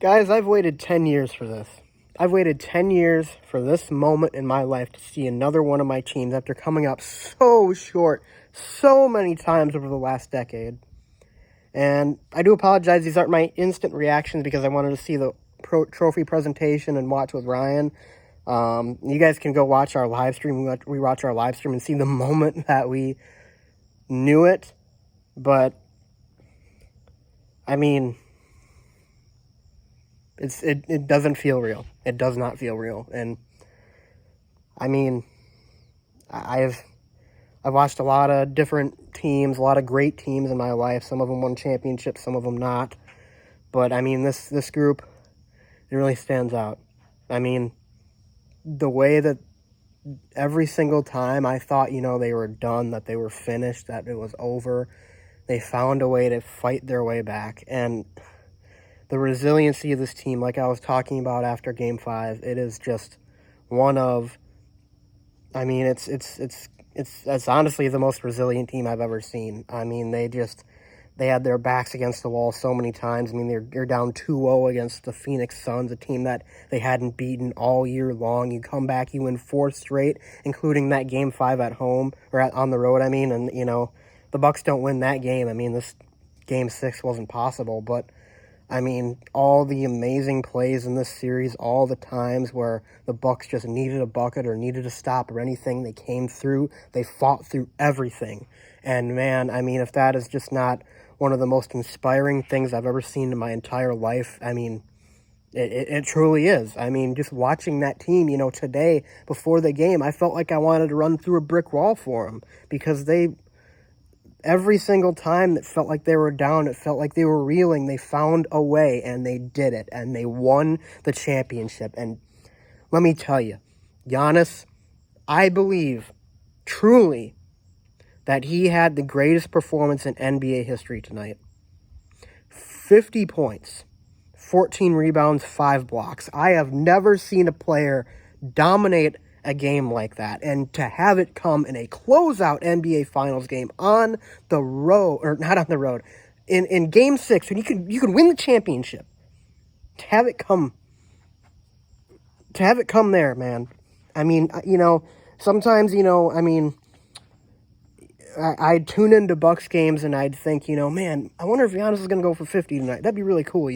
Guys, I've waited 10 years for this. I've waited 10 years for this moment in my life to see another one of my teams after coming up so short so many times over the last decade. And I do apologize, these aren't my instant reactions because I wanted to see the trophy presentation and watch with Ryan. You guys can go watch our live stream. We watch our live stream and see the moment that we knew it. But, I mean, it doesn't feel real. It does not feel real. And, I mean, I've watched a lot of different teams, a lot of great teams in my life. Some of them won championships, some of them not. But, I mean, this group, it really stands out. I mean, the way that every single time I thought, they were done, that they were finished, that it was over, they found a way to fight their way back. And the resiliency of this team, like I was talking about after Game 5, it is just one of, I mean, it's honestly the most resilient team I've ever seen. I mean, they had their backs against the wall so many times. I mean, they're down 2-0 against the Phoenix Suns, a team that they hadn't beaten all year long. You come back, you win 4 straight, including that Game 5 at home, or on the road, I mean, and, the Bucks don't win that game. I mean, this Game 6 wasn't possible, but, I mean, all the amazing plays in this series, all the times where the Bucks just needed a bucket or needed a stop or anything, they came through, they fought through everything. And, man, I mean, if that is just not one of the most inspiring things I've ever seen in my entire life, I mean, it truly is. I mean, just watching that team, today, before the game, I felt like I wanted to run through a brick wall for them because every single time it felt like they were down, it felt like they were reeling, they found a way, and they did it, and they won the championship. And let me tell you, Giannis, I believe, truly, that he had the greatest performance in NBA history tonight. 50 points, 14 rebounds, 5 blocks. I have never seen a player dominate a game like that. And to have it come in a closeout NBA Finals game on the road, or not on the road, in Game 6, when you could win the championship. To have it come there, man. I mean, sometimes, I mean, I'd tune into Bucks games and I'd think, man, I wonder if Giannis is going to go for 50 tonight. That'd be really cool,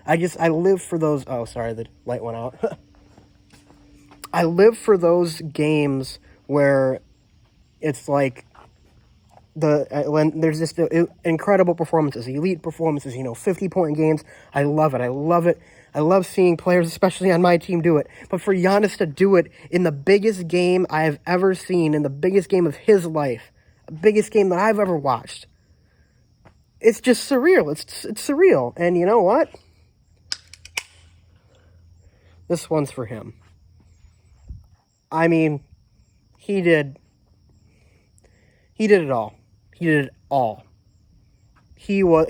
I live for those. Oh, sorry, the light went out. I live for those games where it's like when there's just incredible performances, elite performances, 50-point games. I love it. I love it. I love seeing players, especially on my team, do it. But for Giannis to do it in the biggest game I have ever seen, in the biggest game of his life, biggest game that I've ever watched, it's just surreal. It's surreal. And you know what? This one's for him. I mean, he did it all. He did it all. He was,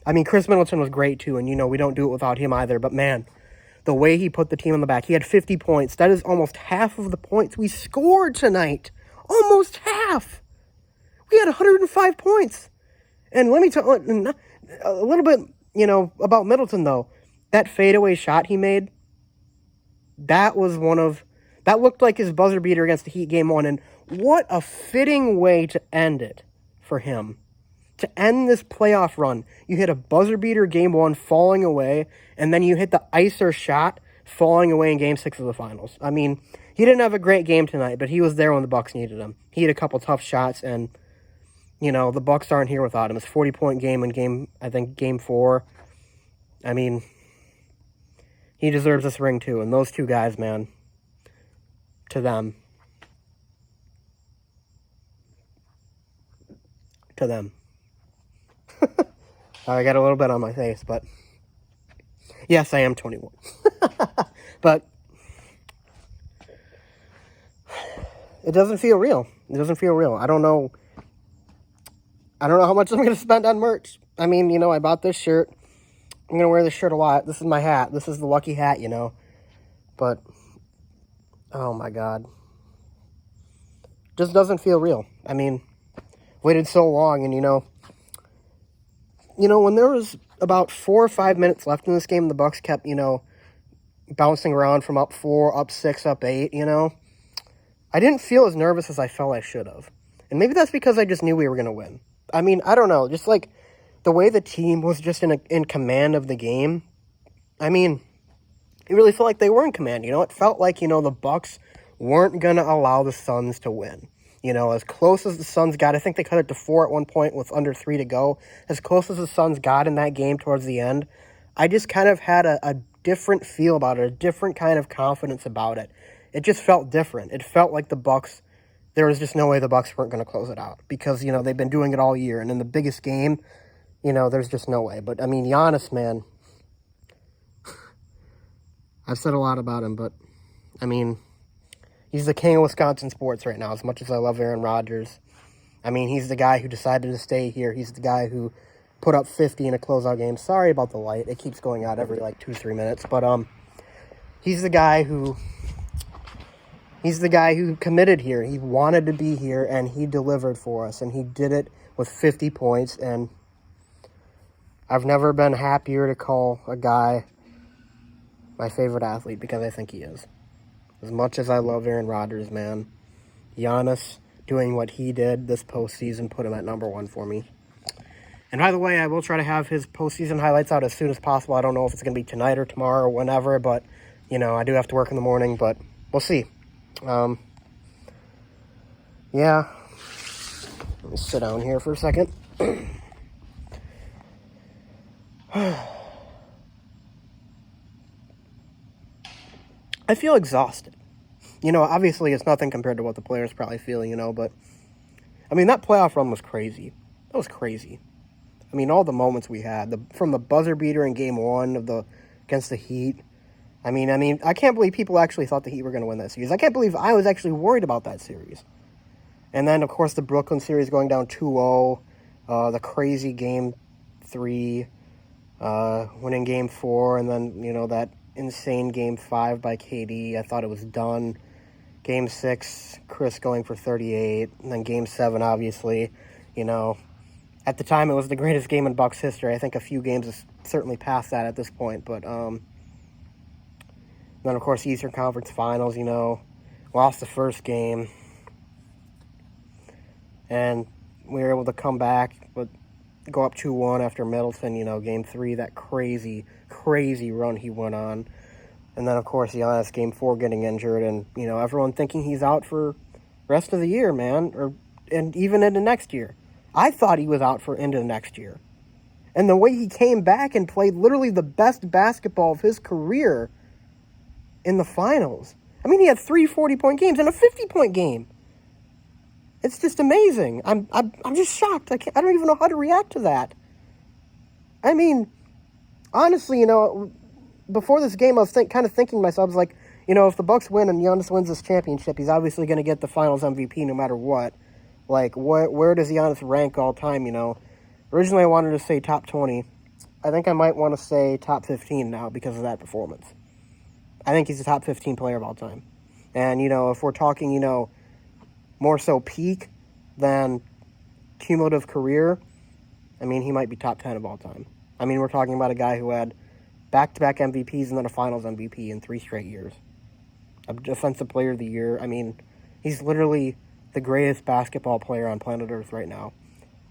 I mean, Chris Middleton was great too, and we don't do it without him either, but man, the way he put the team on the back, he had 50 points. That is almost half of the points we scored tonight. Almost half. We had 105 points. And let me tell you a little bit, about Middleton, though. That fadeaway shot he made, that looked like his buzzer beater against the Heat Game 1, and what a fitting way to end it for him. To end this playoff run, you hit a buzzer beater Game 1 falling away, and then you hit the icer shot falling away in Game 6 of the Finals. I mean, he didn't have a great game tonight, but he was there when the Bucks needed him. He had a couple tough shots, and, the Bucks aren't here without him. It's a 40-point game in Game 4. I mean, he deserves this ring too, and those two guys, man, to them. I got a little bit on my face, but yes, I am 21. But it doesn't feel real. It doesn't feel real. I don't know how much I'm going to spend on merch. I mean, I bought this shirt. I'm going to wear this shirt a lot. This is my hat. This is the lucky hat, But, oh my God. Just doesn't feel real. I mean, waited so long, and, when there was about 4 or 5 minutes left in this game, the Bucks kept, bouncing around from up 4, up 6, up 8, I didn't feel as nervous as I felt I should have. And maybe that's because I just knew we were going to win. I mean, I don't know. Just like the way the team was just in command of the game. I mean, it really felt like they were in command. It felt like, the Bucks weren't going to allow the Suns to win. As close as the Suns got, I think they cut it to 4 at one point with under 3 to go. As close as the Suns got in that game towards the end, I just kind of had a different feel about it, a different kind of confidence about it. It just felt different. It felt like the Bucks, there was just no way the Bucks weren't going to close it out because, they've been doing it all year. And in the biggest game, there's just no way. But, I mean, Giannis, man, I've said a lot about him, but, I mean, he's the king of Wisconsin sports right now, as much as I love Aaron Rodgers. I mean, he's the guy who decided to stay here. He's the guy who put up 50 in a closeout game. Sorry about the light. It keeps going out every, 2-3 minutes. But he's the guy who committed here. He wanted to be here, and he delivered for us. And he did it with 50 points. And I've never been happier to call a guy my favorite athlete because I think he is. As much as I love Aaron Rodgers, man, Giannis doing what he did this postseason put him at number 1 for me. And by the way, I will try to have his postseason highlights out as soon as possible. I don't know if it's going to be tonight or tomorrow or whenever, but, I do have to work in the morning, but we'll see. Yeah. Let me sit down here for a second. I feel exhausted. Obviously it's nothing compared to what the players probably feel, but I mean, that playoff run was crazy. That was crazy. I mean, all the moments we had, from the buzzer beater in game 1 against the Heat. I mean, I can't believe people actually thought the Heat were going to win that series. I can't believe I was actually worried about that series. And then, of course, the Brooklyn series going down 2-0, the crazy game 3, winning game 4, and then, that insane game 5 by KD. I thought it was done. Game 6, Chris going for 38, and then game 7, obviously, at the time it was the greatest game in Bucks history. I think a few games is certainly past that at this point, but then of course Eastern Conference Finals, lost the first game, and we were able to come back, but go up 2-1 after Middleton, game 3, that crazy run he went on. And then, of course, Giannis, game 4, getting injured, and, everyone thinking he's out for rest of the year, man, and even into next year. I thought he was out for into next year. And the way he came back and played literally the best basketball of his career in the finals. I mean, he had 3 40-point games and a 50-point game. It's just amazing. I'm just shocked. I don't even know how to react to that. I mean, honestly, before this game, I was kind of thinking to myself, I was like, if the Bucks win and Giannis wins this championship, he's obviously going to get the Finals MVP no matter what. Like, where does Giannis rank all time? Originally I wanted to say top 20. I think I might want to say top 15 now because of that performance. I think he's the top 15 player of all time. And if we're talking, more so peak than cumulative career, I mean, he might be top 10 of all time. I mean, we're talking about a guy who had back-to-back MVPs and then a Finals MVP in 3 straight years. A Defensive Player of the Year. I mean, he's literally the greatest basketball player on planet Earth right now.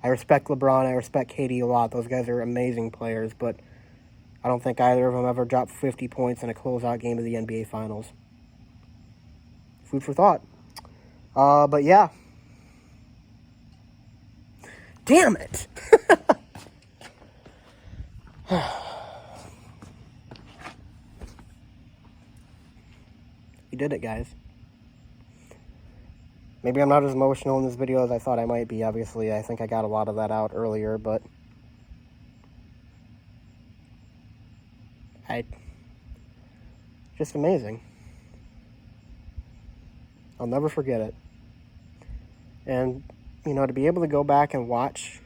I respect LeBron. I respect KD a lot. Those guys are amazing players, but I don't think either of them ever dropped 50 points in a closeout game of the NBA Finals. Food for thought. But yeah. Damn it! We did it, guys. Maybe I'm not as emotional in this video as I thought I might be, obviously. I think I got a lot of that out earlier, but just amazing. I'll never forget it. And, to be able to go back and watch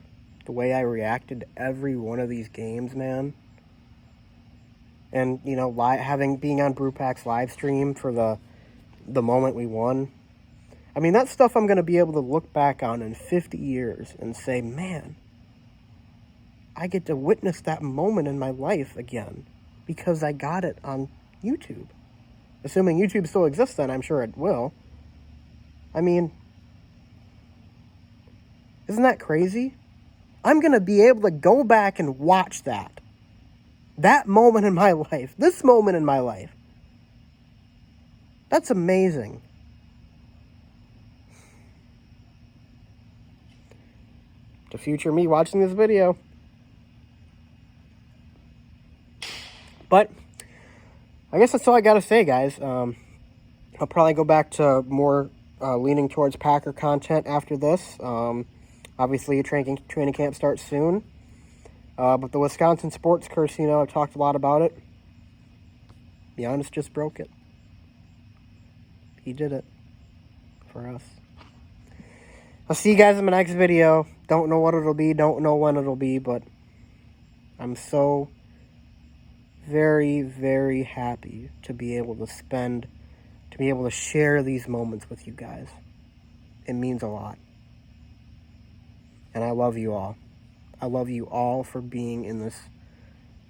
the way I reacted to every one of these games, man. And, being on Brewpack's live stream for the moment we won. I mean, that's stuff I'm going to be able to look back on in 50 years and say, man, I get to witness that moment in my life again because I got it on YouTube. Assuming YouTube still exists then, I'm sure it will. I mean, isn't that crazy? I'm going to be able to go back and watch that. That moment in my life. This moment in my life. That's amazing. To future me watching this video. But I guess that's all I got to say, guys. I'll probably go back to more leaning towards Packer content after this. Obviously, training camp starts soon. But the Wisconsin sports curse, you know, I've talked a lot about it. Giannis just broke it. He did it for us. I'll see you guys in my next video. Don't know what it'll be. Don't know when it'll be. But I'm so very, very happy to be able to share these moments with you guys. It means a lot. And I love you all. I love you all for being in this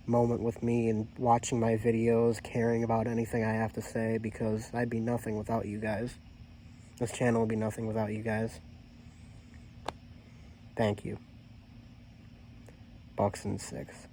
moment with me and watching my videos, caring about anything I have to say, because I'd be nothing without you guys. This channel would be nothing without you guys. Thank you. Bucks and 6.